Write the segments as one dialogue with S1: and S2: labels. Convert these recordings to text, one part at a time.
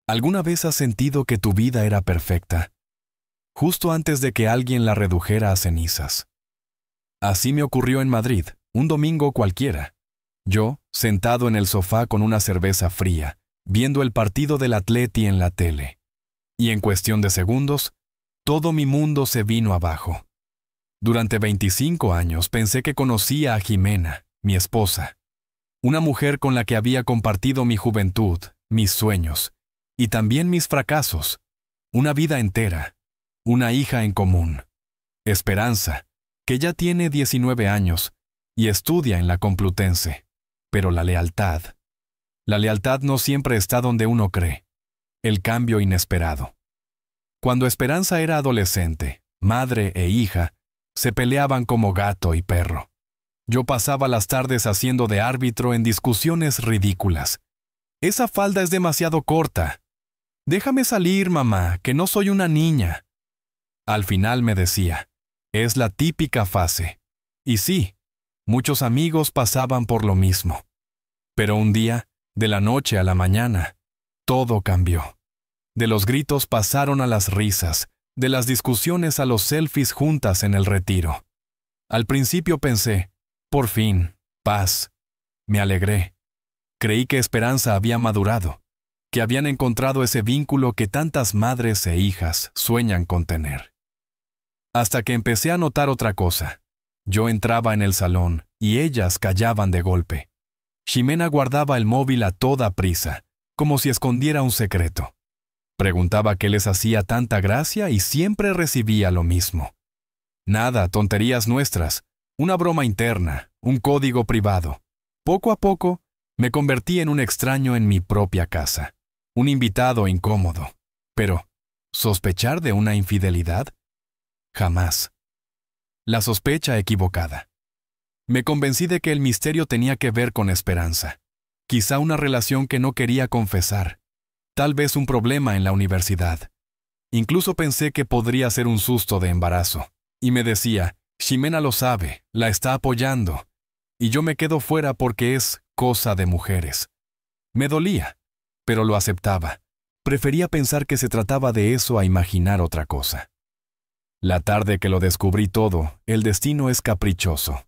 S1: ¿Alguna vez has sentido que tu vida era perfecta, justo antes de que alguien la redujera a cenizas? Así me ocurrió en Madrid, un domingo cualquiera. Yo, sentado en el sofá con una cerveza fría, viendo el partido del Atleti en la tele. Y en cuestión de segundos, todo mi mundo se vino abajo. Durante 25 años pensé que conocía a Jimena, mi esposa, una mujer con la que había compartido mi juventud, mis sueños, y también mis fracasos, una vida entera, una hija en común, Esperanza, que ya tiene 19 años y estudia en la Complutense. Pero la lealtad no siempre está donde uno cree. El cambio inesperado. Cuando Esperanza era adolescente, madre e hija, se peleaban como gato y perro. Yo pasaba las tardes haciendo de árbitro en discusiones ridículas. Esa falda es demasiado corta. Déjame salir, mamá, que no soy una niña. Al final me decía, es la típica fase. Y sí, muchos amigos pasaban por lo mismo. Pero un día, de la noche a la mañana, todo cambió. De los gritos pasaron a las risas, de las discusiones a los selfies juntas en el retiro. Al principio pensé, por fin, paz. Me alegré. Creí que Esperanza había madurado, que habían encontrado ese vínculo que tantas madres e hijas sueñan con tener. Hasta que empecé a notar otra cosa. Yo entraba en el salón y ellas callaban de golpe. Ximena guardaba el móvil a toda prisa, como si escondiera un secreto. Preguntaba qué les hacía tanta gracia y siempre recibía lo mismo. Nada, tonterías nuestras, una broma interna, un código privado. Poco a poco, me convertí en un extraño en mi propia casa, un invitado incómodo. Pero, ¿sospechar de una infidelidad? Jamás. La sospecha equivocada. Me convencí de que el misterio tenía que ver con Esperanza. Quizá una relación que no quería confesar. Tal vez un problema en la universidad. Incluso pensé que podría ser un susto de embarazo. Y me decía, Ximena lo sabe, la está apoyando. Y yo me quedo fuera porque es cosa de mujeres. Me dolía, pero lo aceptaba. Prefería pensar que se trataba de eso a imaginar otra cosa. La tarde que lo descubrí todo, el destino es caprichoso.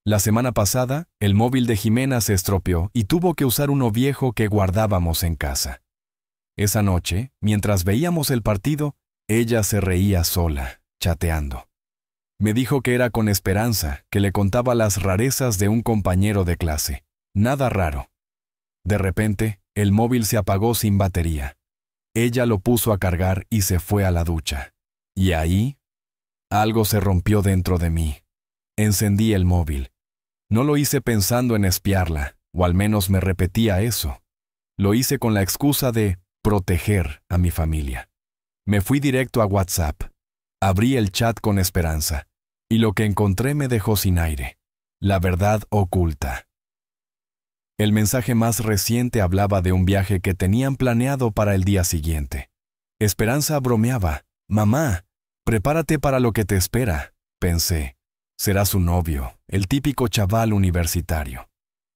S1: La semana pasada, el móvil de Ximena se estropeó y tuvo que usar uno viejo que guardábamos en casa. Esa noche, mientras veíamos el partido, ella se reía sola, chateando. Me dijo que era con Esperanza, que le contaba las rarezas de un compañero de clase. Nada raro. De repente, el móvil se apagó sin batería. Ella lo puso a cargar y se fue a la ducha. Y ahí, algo se rompió dentro de mí. Encendí el móvil. No lo hice pensando en espiarla, o al menos me repetía eso. Lo hice con la excusa de proteger a mi familia. Me fui directo a WhatsApp. Abrí el chat con Esperanza, y lo que encontré me dejó sin aire. La verdad oculta. El mensaje más reciente hablaba de un viaje que tenían planeado para el día siguiente. Esperanza bromeaba. «Mamá, prepárate para lo que te espera», pensé. Será su novio, el típico chaval universitario.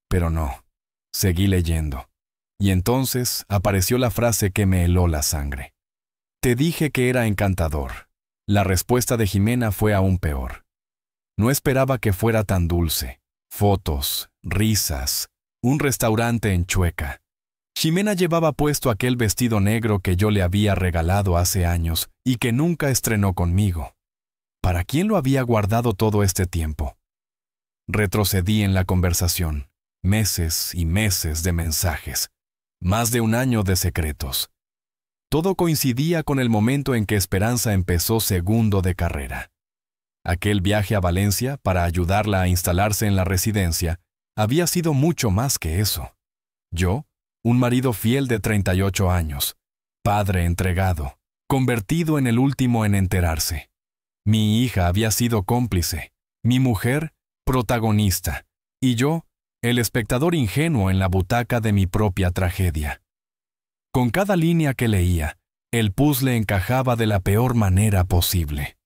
S1: Pero no. Seguí leyendo. Y entonces apareció la frase que me heló la sangre. «Te dije que era encantador». La respuesta de Ximena fue aún peor. No esperaba que fuera tan dulce. Fotos, risas, un restaurante en Chueca. Ximena llevaba puesto aquel vestido negro que yo le había regalado hace años y que nunca estrenó conmigo. ¿Para quién lo había guardado todo este tiempo? Retrocedí en la conversación. Meses y meses de mensajes. Más de un año de secretos. Todo coincidía con el momento en que Esperanza empezó segundo de carrera. Aquel viaje a Valencia para ayudarla a instalarse en la residencia había sido mucho más que eso. Yo, un marido fiel de 38 años, padre entregado, convertido en el último en enterarse. Mi hija había sido cómplice, mi mujer, protagonista, y yo, el espectador ingenuo en la butaca de mi propia tragedia. Con cada línea que leía, el puzzle encajaba de la peor manera posible.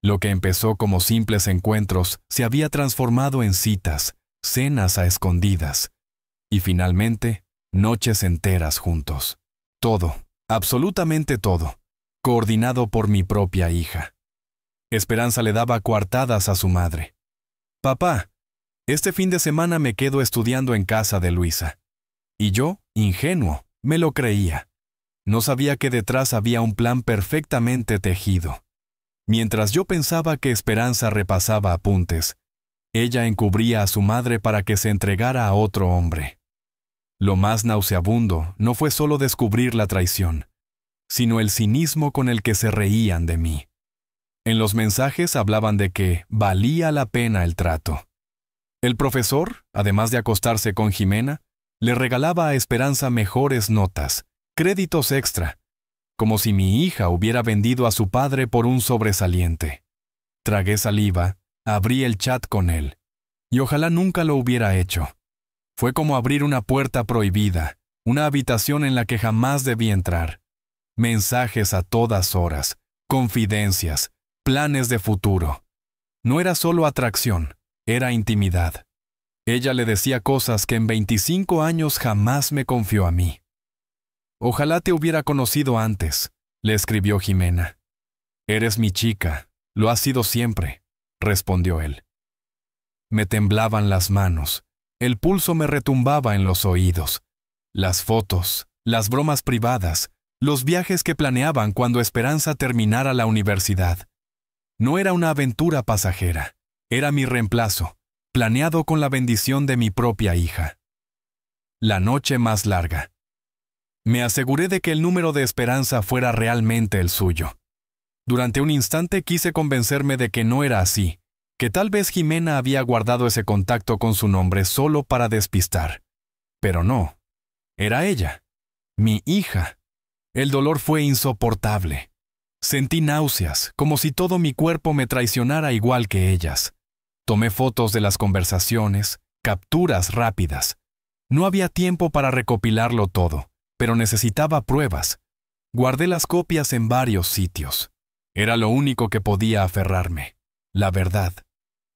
S1: Lo que empezó como simples encuentros se había transformado en citas, cenas a escondidas, y finalmente, noches enteras juntos. Todo, absolutamente todo, coordinado por mi propia hija. Esperanza le daba coartadas a su madre. Papá, este fin de semana me quedo estudiando en casa de Luisa. Y yo, ingenuo, me lo creía. No sabía que detrás había un plan perfectamente tejido. Mientras yo pensaba que Esperanza repasaba apuntes, ella encubría a su madre para que se entregara a otro hombre. Lo más nauseabundo no fue solo descubrir la traición, sino el cinismo con el que se reían de mí. En los mensajes hablaban de que valía la pena el trato. El profesor, además de acostarse con Jimena, le regalaba a Esperanza mejores notas, créditos extra, como si mi hija hubiera vendido a su padre por un sobresaliente. Tragué saliva, abrí el chat con él, y ojalá nunca lo hubiera hecho. Fue como abrir una puerta prohibida, una habitación en la que jamás debí entrar. Mensajes a todas horas, confidencias, planes de futuro. No era solo atracción, era intimidad. Ella le decía cosas que en 25 años jamás me confió a mí. Ojalá te hubiera conocido antes, le escribió Jimena. Eres mi chica, lo has sido siempre, respondió él. Me temblaban las manos, el pulso me retumbaba en los oídos. Las fotos, las bromas privadas, los viajes que planeaban cuando Esperanza terminara la universidad. No era una aventura pasajera, era mi reemplazo, planeado con la bendición de mi propia hija. La noche más larga. Me aseguré de que el número de Esperanza fuera realmente el suyo. Durante un instante quise convencerme de que no era así, que tal vez Jimena había guardado ese contacto con su nombre solo para despistar. Pero no, era ella, mi hija. El dolor fue insoportable. Sentí náuseas, como si todo mi cuerpo me traicionara igual que ellas. Tomé fotos de las conversaciones, capturas rápidas. No había tiempo para recopilarlo todo, pero necesitaba pruebas. Guardé las copias en varios sitios. Era lo único que podía aferrarme. La verdad.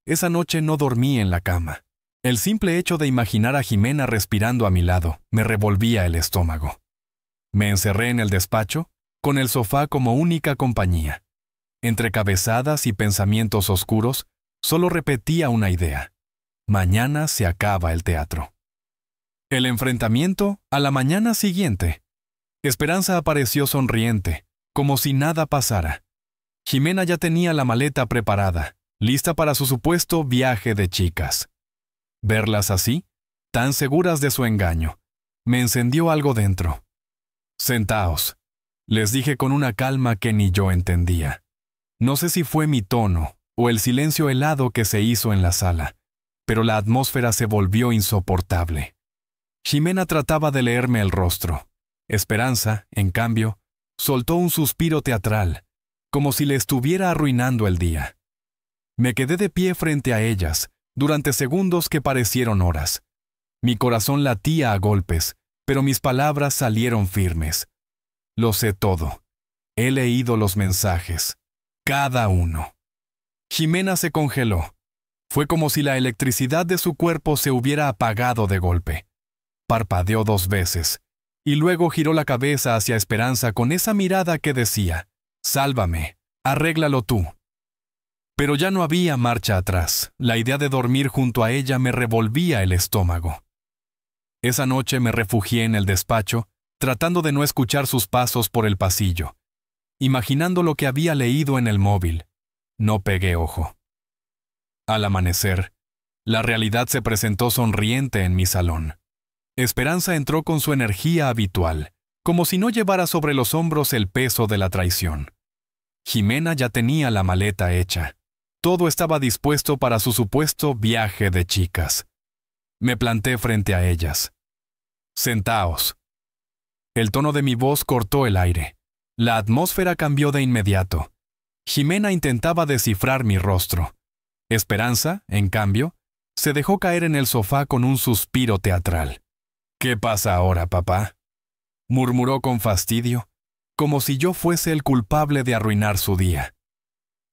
S1: Esa noche no dormí en la cama. El simple hecho de imaginar a Jimena respirando a mi lado me revolvía el estómago. Me encerré en el despacho, con el sofá como única compañía. Entre cabezadas y pensamientos oscuros, solo repetía una idea. Mañana se acaba el teatro. El enfrentamiento a la mañana siguiente. Esperanza apareció sonriente, como si nada pasara. Jimena ya tenía la maleta preparada, lista para su supuesto viaje de chicas. Verlas así, tan seguras de su engaño, me encendió algo dentro. Sentaos, les dije con una calma que ni yo entendía. No sé si fue mi tono o el silencio helado que se hizo en la sala, pero la atmósfera se volvió insoportable. Jimena trataba de leerme el rostro. Esperanza, en cambio, soltó un suspiro teatral, como si le estuviera arruinando el día. Me quedé de pie frente a ellas, durante segundos que parecieron horas. Mi corazón latía a golpes, pero mis palabras salieron firmes. Lo sé todo. He leído los mensajes. Cada uno. Jimena se congeló. Fue como si la electricidad de su cuerpo se hubiera apagado de golpe. Parpadeó 2 veces, y luego giró la cabeza hacia Esperanza con esa mirada que decía, «Sálvame, arréglalo tú». Pero ya no había marcha atrás. La idea de dormir junto a ella me revolvía el estómago. Esa noche me refugié en el despacho, tratando de no escuchar sus pasos por el pasillo, imaginando lo que había leído en el móvil. No pegué ojo. Al amanecer, la realidad se presentó sonriente en mi salón. Esperanza entró con su energía habitual, como si no llevara sobre los hombros el peso de la traición. Jimena ya tenía la maleta hecha. Todo estaba dispuesto para su supuesto viaje de chicas. Me planté frente a ellas. «Sentaos». El tono de mi voz cortó el aire. La atmósfera cambió de inmediato. Jimena intentaba descifrar mi rostro. Esperanza, en cambio, se dejó caer en el sofá con un suspiro teatral. «¿Qué pasa ahora, papá?», murmuró con fastidio, como si yo fuese el culpable de arruinar su día.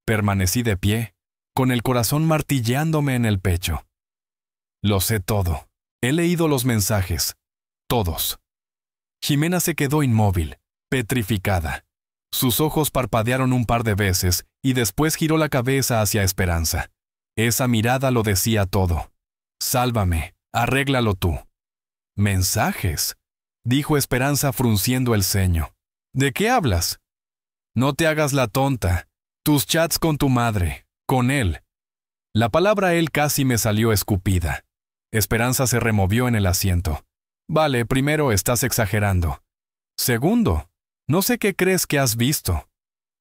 S1: Permanecí de pie, con el corazón martilleándome en el pecho. «Lo sé todo. He leído los mensajes. Todos». Jimena se quedó inmóvil, petrificada. Sus ojos parpadearon un par de veces y después giró la cabeza hacia Esperanza. Esa mirada lo decía todo. «Sálvame, arréglalo tú». «¿Mensajes?», dijo Esperanza frunciendo el ceño. «¿De qué hablas?». «No te hagas la tonta. Tus chats con tu madre, con él». La palabra él casi me salió escupida. Esperanza se removió en el asiento. «Vale, primero, estás exagerando. Segundo, no sé qué crees que has visto».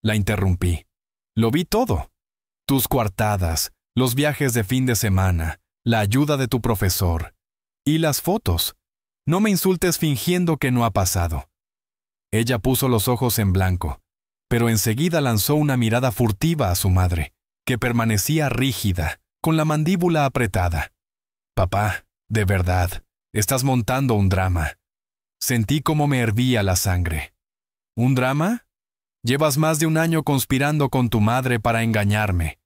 S1: La interrumpí. «Lo vi todo. Tus coartadas, los viajes de fin de semana, la ayuda de tu profesor. Y las fotos. No me insultes fingiendo que no ha pasado». Ella puso los ojos en blanco, pero enseguida lanzó una mirada furtiva a su madre, que permanecía rígida, con la mandíbula apretada. «Papá, de verdad, estás montando un drama». Sentí cómo me hervía la sangre. «¿Un drama? Llevas más de un año conspirando con tu madre para engañarme.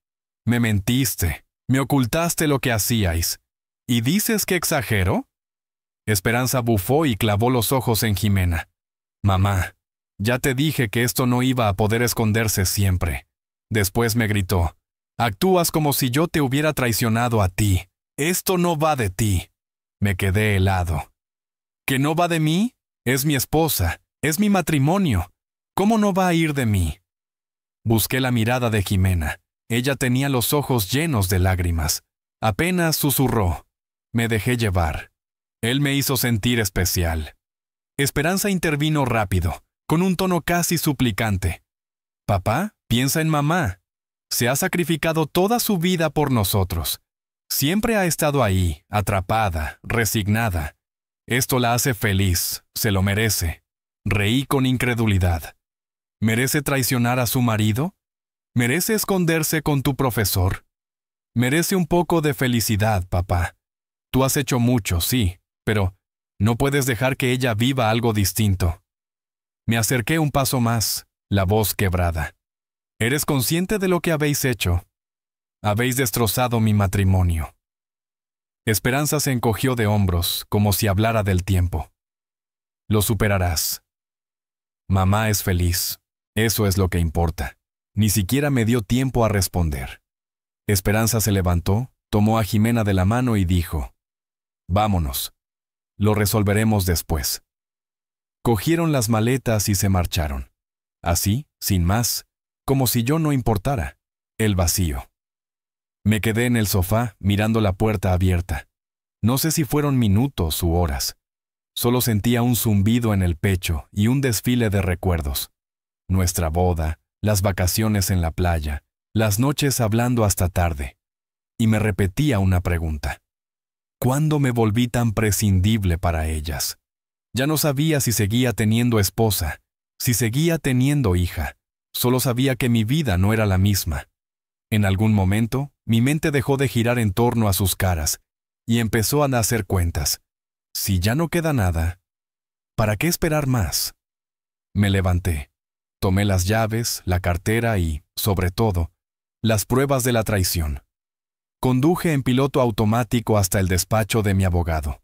S1: Me mentiste, me ocultaste lo que hacíais. ¿Y dices que exagero?». Esperanza bufó y clavó los ojos en Jimena. «Mamá, ya te dije que esto no iba a poder esconderse siempre». Después me gritó: «Actúas como si yo te hubiera traicionado a ti. Esto no va de ti». Me quedé helado. ¿Que no va de mí? Es mi esposa, es mi matrimonio. ¿Cómo no va a ir de mí? Busqué la mirada de Jimena. Ella tenía los ojos llenos de lágrimas. Apenas susurró. Me dejé llevar. Él me hizo sentir especial. Esperanza intervino rápido, con un tono casi suplicante. «Papá, piensa en mamá. Se ha sacrificado toda su vida por nosotros. Siempre ha estado ahí, atrapada, resignada. Esto la hace feliz, se lo merece». Reí con incredulidad. ¿Merece traicionar a su marido? ¿Merece esconderse con tu profesor? Merece un poco de felicidad, papá. Tú has hecho mucho, sí, pero no puedes dejar que ella viva algo distinto. Me acerqué un paso más, la voz quebrada. ¿Eres consciente de lo que habéis hecho? Habéis destrozado mi matrimonio». Esperanza se encogió de hombros, como si hablara del tiempo. «Lo superarás. Mamá es feliz. Eso es lo que importa». Ni siquiera me dio tiempo a responder. Esperanza se levantó, tomó a Jimena de la mano y dijo: «Vámonos. Lo resolveremos después». Cogieron las maletas y se marcharon. Así, sin más, como si yo no importara. El vacío. Me quedé en el sofá, mirando la puerta abierta. No sé si fueron minutos u horas. Solo sentía un zumbido en el pecho y un desfile de recuerdos. Nuestra boda, las vacaciones en la playa, las noches hablando hasta tarde. Y me repetía una pregunta. ¿Cuándo me volví tan prescindible para ellas? Ya no sabía si seguía teniendo esposa, si seguía teniendo hija. Solo sabía que mi vida no era la misma. En algún momento, mi mente dejó de girar en torno a sus caras y empezó a hacer cuentas. Si ya no queda nada, ¿para qué esperar más? Me levanté. Tomé las llaves, la cartera y, sobre todo, las pruebas de la traición. Conduje en piloto automático hasta el despacho de mi abogado.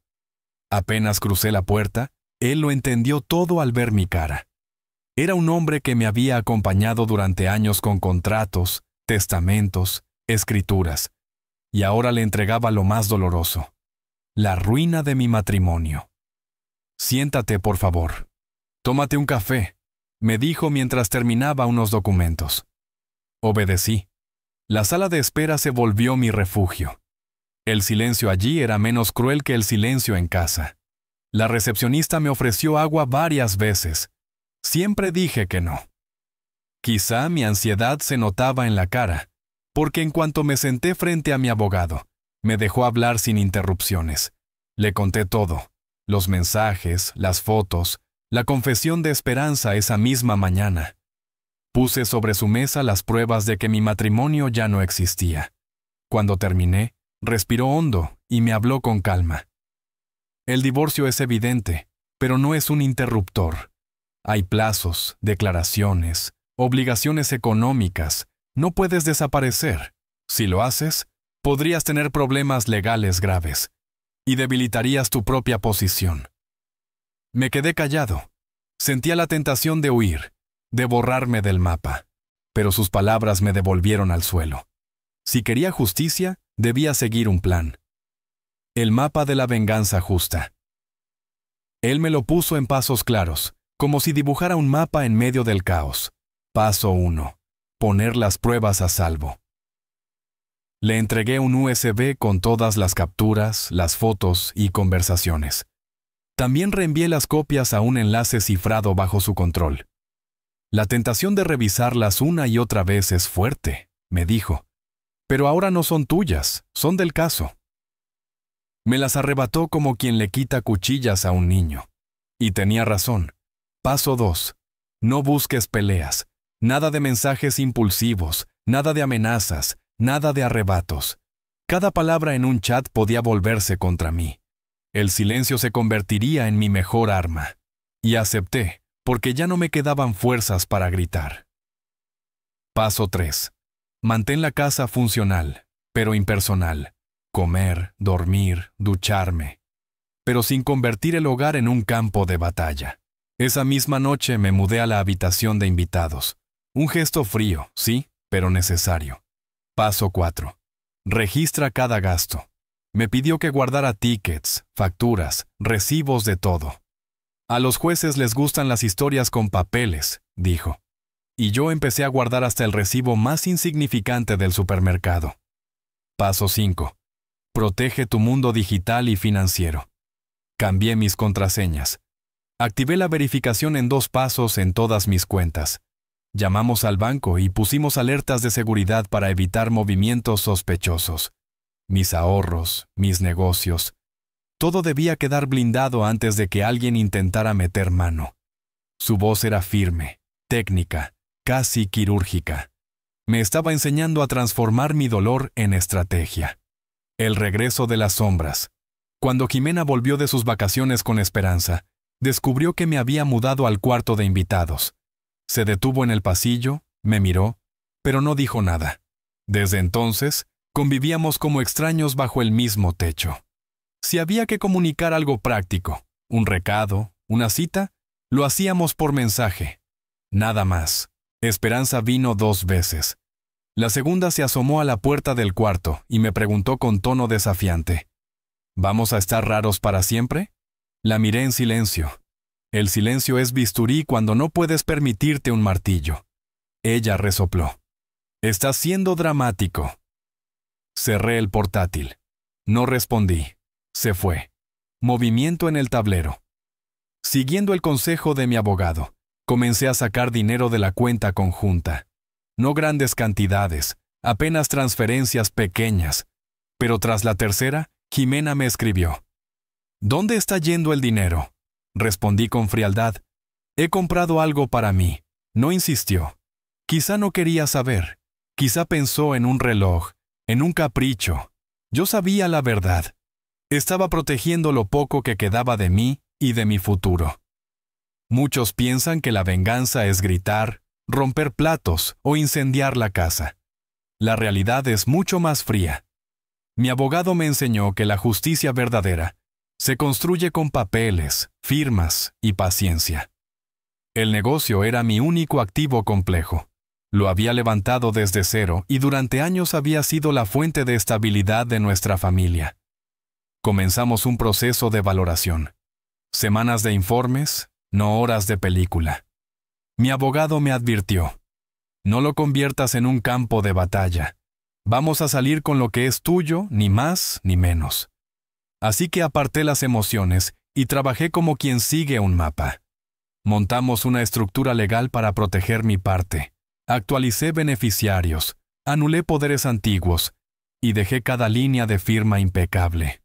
S1: Apenas crucé la puerta, él lo entendió todo al ver mi cara. Era un hombre que me había acompañado durante años con contratos, testamentos, escrituras, y ahora le entregaba lo más doloroso: la ruina de mi matrimonio. «Siéntate, por favor. Tómate un café», me dijo mientras terminaba unos documentos. Obedecí. La sala de espera se volvió mi refugio. El silencio allí era menos cruel que el silencio en casa. La recepcionista me ofreció agua varias veces. Siempre dije que no. Quizá mi ansiedad se notaba en la cara, porque en cuanto me senté frente a mi abogado, me dejó hablar sin interrupciones. Le conté todo: los mensajes, las fotos, la confesión de Esperanza esa misma mañana. Puse sobre su mesa las pruebas de que mi matrimonio ya no existía. Cuando terminé, respiró hondo y me habló con calma. «El divorcio es evidente, pero no es un interruptor. Hay plazos, declaraciones, obligaciones económicas. No puedes desaparecer. Si lo haces, podrías tener problemas legales graves y debilitarías tu propia posición». Me quedé callado. Sentía la tentación de huir, de borrarme del mapa, pero sus palabras me devolvieron al suelo. Si quería justicia, debía seguir un plan. El mapa de la venganza justa. Él me lo puso en pasos claros, como si dibujara un mapa en medio del caos. Paso 1. Poner las pruebas a salvo. Le entregué un USB con todas las capturas, las fotos y conversaciones. También reenvié las copias a un enlace cifrado bajo su control. La tentación de revisarlas una y otra vez es fuerte, me dijo. Pero ahora no son tuyas, son del caso. Me las arrebató como quien le quita cuchillas a un niño. Y tenía razón. Paso 2. No busques peleas. Nada de mensajes impulsivos, nada de amenazas, nada de arrebatos. Cada palabra en un chat podía volverse contra mí. El silencio se convertiría en mi mejor arma. Y acepté, porque ya no me quedaban fuerzas para gritar. Paso 3. Mantén la casa funcional, pero impersonal. Comer, dormir, ducharme. Pero sin convertir el hogar en un campo de batalla. Esa misma noche me mudé a la habitación de invitados. Un gesto frío, sí, pero necesario. Paso 4. Registra cada gasto. Me pidió que guardara tickets, facturas, recibos de todo. A los jueces les gustan las historias con papeles, dijo. Y yo empecé a guardar hasta el recibo más insignificante del supermercado. Paso 5. Protege tu mundo digital y financiero. Cambié mis contraseñas. Activé la verificación en 2 pasos en todas mis cuentas. Llamamos al banco y pusimos alertas de seguridad para evitar movimientos sospechosos. Mis ahorros, mis negocios. Todo debía quedar blindado antes de que alguien intentara meter mano. Su voz era firme, técnica, casi quirúrgica. Me estaba enseñando a transformar mi dolor en estrategia. El regreso de las sombras. Cuando Jimena volvió de sus vacaciones con Esperanza, descubrió que me había mudado al cuarto de invitados. Se detuvo en el pasillo, me miró, pero no dijo nada. Desde entonces, convivíamos como extraños bajo el mismo techo. Si había que comunicar algo práctico, un recado, una cita, lo hacíamos por mensaje. Nada más. Esperanza vino 2 veces. La segunda se asomó a la puerta del cuarto y me preguntó con tono desafiante. ¿Vamos a estar raros para siempre? La miré en silencio. El silencio es bisturí cuando no puedes permitirte un martillo. Ella resopló. Estás siendo dramático. Cerré el portátil. No respondí. Se fue. Movimiento en el tablero. Siguiendo el consejo de mi abogado, comencé a sacar dinero de la cuenta conjunta. No grandes cantidades, apenas transferencias pequeñas. Pero tras la tercera, Jimena me escribió. ¿Dónde está yendo el dinero? Respondí con frialdad. He comprado algo para mí. No insistió. Quizá no quería saber. Quizá pensó en un reloj, en un capricho. Yo sabía la verdad. Estaba protegiendo lo poco que quedaba de mí y de mi futuro. Muchos piensan que la venganza es gritar, romper platos o incendiar la casa. La realidad es mucho más fría. Mi abogado me enseñó que la justicia verdadera se construye con papeles, firmas y paciencia. El negocio era mi único activo complejo. Lo había levantado desde cero y durante años había sido la fuente de estabilidad de nuestra familia. Comenzamos un proceso de valoración. Semanas de informes, no horas de película. Mi abogado me advirtió. No lo conviertas en un campo de batalla. Vamos a salir con lo que es tuyo, ni más ni menos. Así que aparté las emociones y trabajé como quien sigue un mapa. Montamos una estructura legal para proteger mi parte. Actualicé beneficiarios, anulé poderes antiguos y dejé cada línea de firma impecable.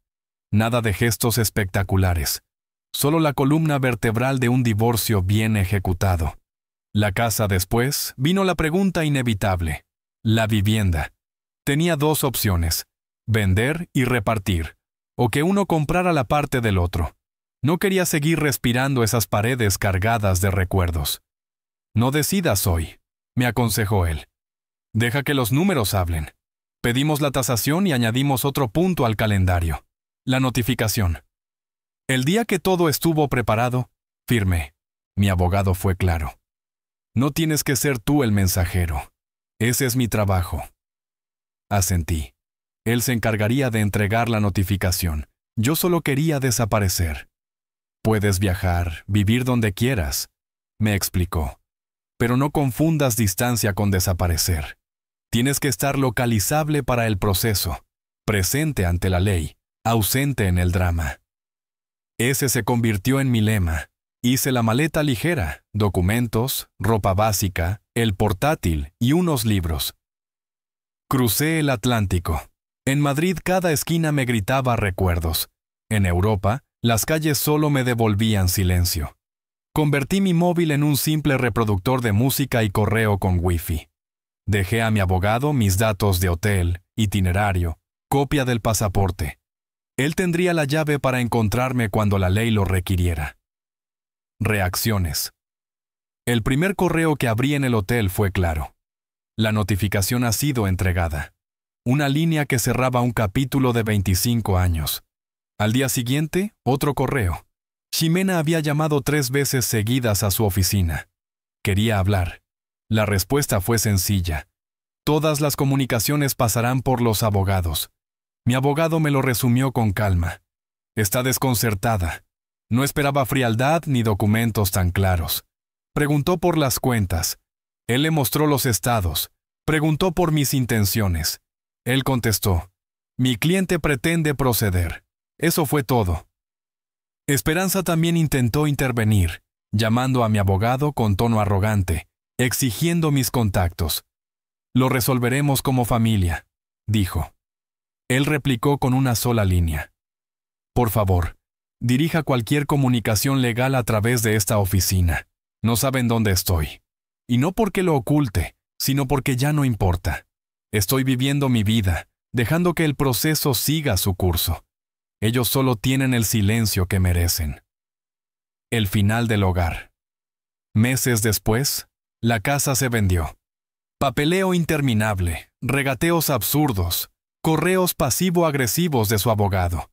S1: Nada de gestos espectaculares. Solo la columna vertebral de un divorcio bien ejecutado. La casa después, vino la pregunta inevitable. La vivienda. Tenía 2 opciones. Vender y repartir. O que uno comprara la parte del otro. No quería seguir respirando esas paredes cargadas de recuerdos. No decidas hoy, me aconsejó él. Deja que los números hablen. Pedimos la tasación y añadimos otro punto al calendario. La notificación. El día que todo estuvo preparado, Firme. Mi abogado fue claro. No tienes que ser tú el mensajero. Ese es mi trabajo. Asentí. Él se encargaría de entregar la notificación. Yo solo quería desaparecer. Puedes viajar, vivir donde quieras, me explicó. Pero no confundas distancia con desaparecer. Tienes que estar localizable para el proceso, presente ante la ley, ausente en el drama. Ese se convirtió en mi lema. Hice la maleta ligera, documentos, ropa básica, el portátil y unos libros. Crucé el Atlántico. En Madrid cada esquina me gritaba recuerdos. En Europa, las calles solo me devolvían silencio. Convertí mi móvil en un simple reproductor de música y correo con wifi. Dejé a mi abogado mis datos de hotel, itinerario, copia del pasaporte. Él tendría la llave para encontrarme cuando la ley lo requiriera. Reacciones. El primer correo que abrí en el hotel fue claro. La notificación ha sido entregada. Una línea que cerraba un capítulo de 25 años. Al día siguiente, otro correo. Ximena había llamado 3 veces seguidas a su oficina. Quería hablar. La respuesta fue sencilla. Todas las comunicaciones pasarán por los abogados. Mi abogado me lo resumió con calma. Está desconcertada. No esperaba frialdad ni documentos tan claros. Preguntó por las cuentas. Él le mostró los estados. Preguntó por mis intenciones. Él contestó: mi cliente pretende proceder. Eso fue todo. Esperanza también intentó intervenir, llamando a mi abogado con tono arrogante, exigiendo mis contactos. Lo resolveremos como familia, dijo. Él replicó con una sola línea. Por favor, dirija cualquier comunicación legal a través de esta oficina. No saben dónde estoy. Y no porque lo oculte, sino porque ya no importa. Estoy viviendo mi vida, dejando que el proceso siga su curso. Ellos solo tienen el silencio que merecen. El final del hogar. Meses después, la casa se vendió. Papeleo interminable, regateos absurdos, correos pasivo-agresivos de su abogado.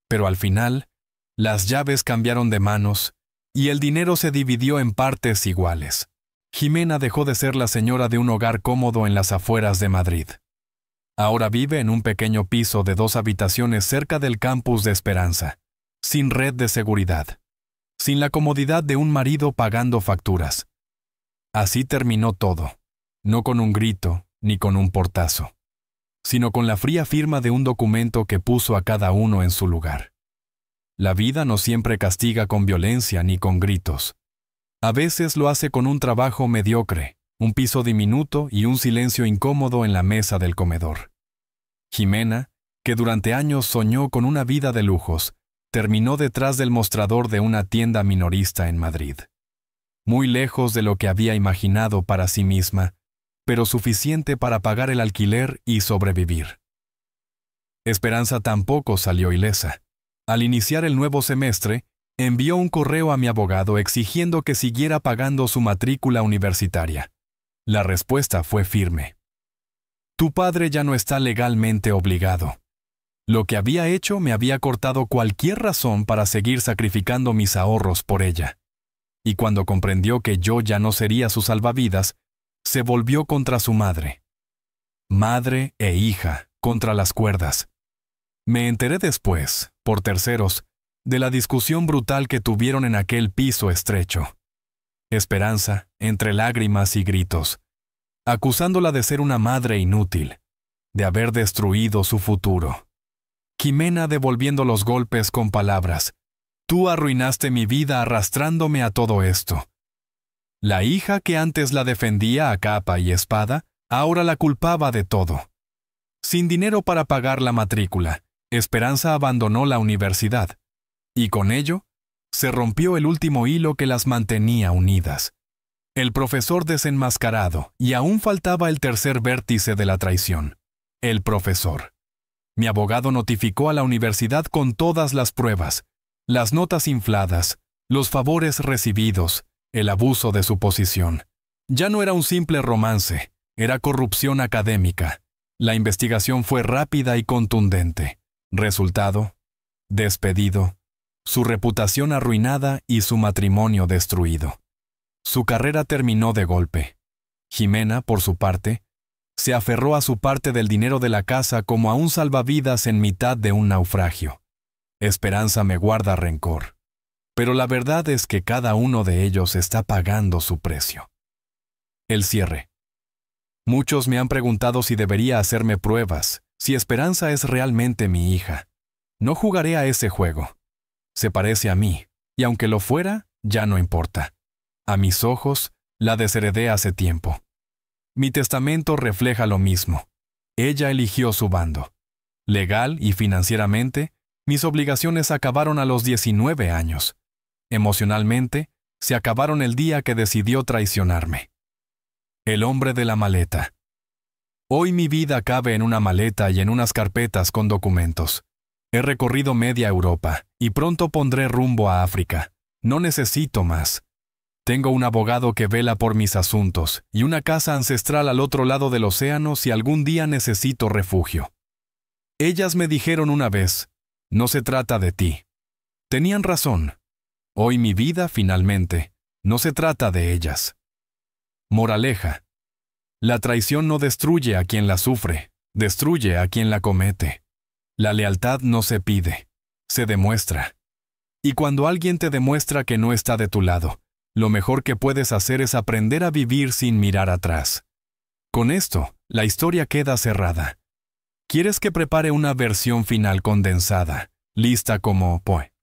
S1: Pero al final, las llaves cambiaron de manos y el dinero se dividió en partes iguales. Ximena dejó de ser la señora de un hogar cómodo en las afueras de Madrid. Ahora vive en un pequeño piso de 2 habitaciones cerca del campus de Esperanza, sin red de seguridad, sin la comodidad de un marido pagando facturas. Así terminó todo, no con un grito ni con un portazo, sino con la fría firma de un documento que puso a cada uno en su lugar. La vida no siempre castiga con violencia ni con gritos. A veces lo hace con un trabajo mediocre, un piso diminuto y un silencio incómodo en la mesa del comedor. Ximena, que durante años soñó con una vida de lujos, terminó detrás del mostrador de una tienda minorista en Madrid. Muy lejos de lo que había imaginado para sí misma, pero suficiente para pagar el alquiler y sobrevivir. Esperanza tampoco salió ilesa. Al iniciar el nuevo semestre, envió un correo a mi abogado exigiendo que siguiera pagando su matrícula universitaria. La respuesta fue firme. Tu padre ya no está legalmente obligado. Lo que había hecho me había cortado cualquier razón para seguir sacrificando mis ahorros por ella. Y cuando comprendió que yo ya no sería su salvavidas, se volvió contra su madre. Madre e hija, contra las cuerdas. Me enteré después, por terceros, de la discusión brutal que tuvieron en aquel piso estrecho. Esperanza, entre lágrimas y gritos, acusándola de ser una madre inútil, de haber destruido su futuro. Ximena devolviendo los golpes con palabras: tú arruinaste mi vida arrastrándome a todo esto. La hija que antes la defendía a capa y espada, ahora la culpaba de todo. Sin dinero para pagar la matrícula, Esperanza abandonó la universidad, y con ello, se rompió el último hilo que las mantenía unidas. El profesor desenmascarado, y aún faltaba el tercer vértice de la traición: el profesor. Mi abogado notificó a la universidad con todas las pruebas, las notas infladas, los favores recibidos, el abuso de su posición. Ya no era un simple romance, era corrupción académica. La investigación fue rápida y contundente. Resultado: despedido, su reputación arruinada y su matrimonio destruido. Su carrera terminó de golpe. Jimena, por su parte, se aferró a su parte del dinero de la casa como a un salvavidas en mitad de un naufragio. Esperanza me guarda rencor, pero la verdad es que cada uno de ellos está pagando su precio. El cierre. Muchos me han preguntado si debería hacerme pruebas, si Esperanza es realmente mi hija. No jugaré a ese juego. Se parece a mí, y aunque lo fuera, ya no importa. A mis ojos, la desheredé hace tiempo. Mi testamento refleja lo mismo. Ella eligió su bando. Legal y financieramente, mis obligaciones acabaron a los 19 años. Emocionalmente, se acabaron el día que decidió traicionarme. El hombre de la maleta. Hoy mi vida cabe en una maleta y en unas carpetas con documentos. He recorrido media Europa y pronto pondré rumbo a África. No necesito más. Tengo un abogado que vela por mis asuntos y una casa ancestral al otro lado del océano si algún día necesito refugio. Ellas me dijeron una vez, no se trata de ti. Tenían razón. Hoy mi vida, finalmente, no se trata de ellas. Moraleja. La traición no destruye a quien la sufre, destruye a quien la comete. La lealtad no se pide, se demuestra. Y cuando alguien te demuestra que no está de tu lado, lo mejor que puedes hacer es aprender a vivir sin mirar atrás. Con esto, la historia queda cerrada. ¿Quieres que prepare una versión final condensada, lista como Poe?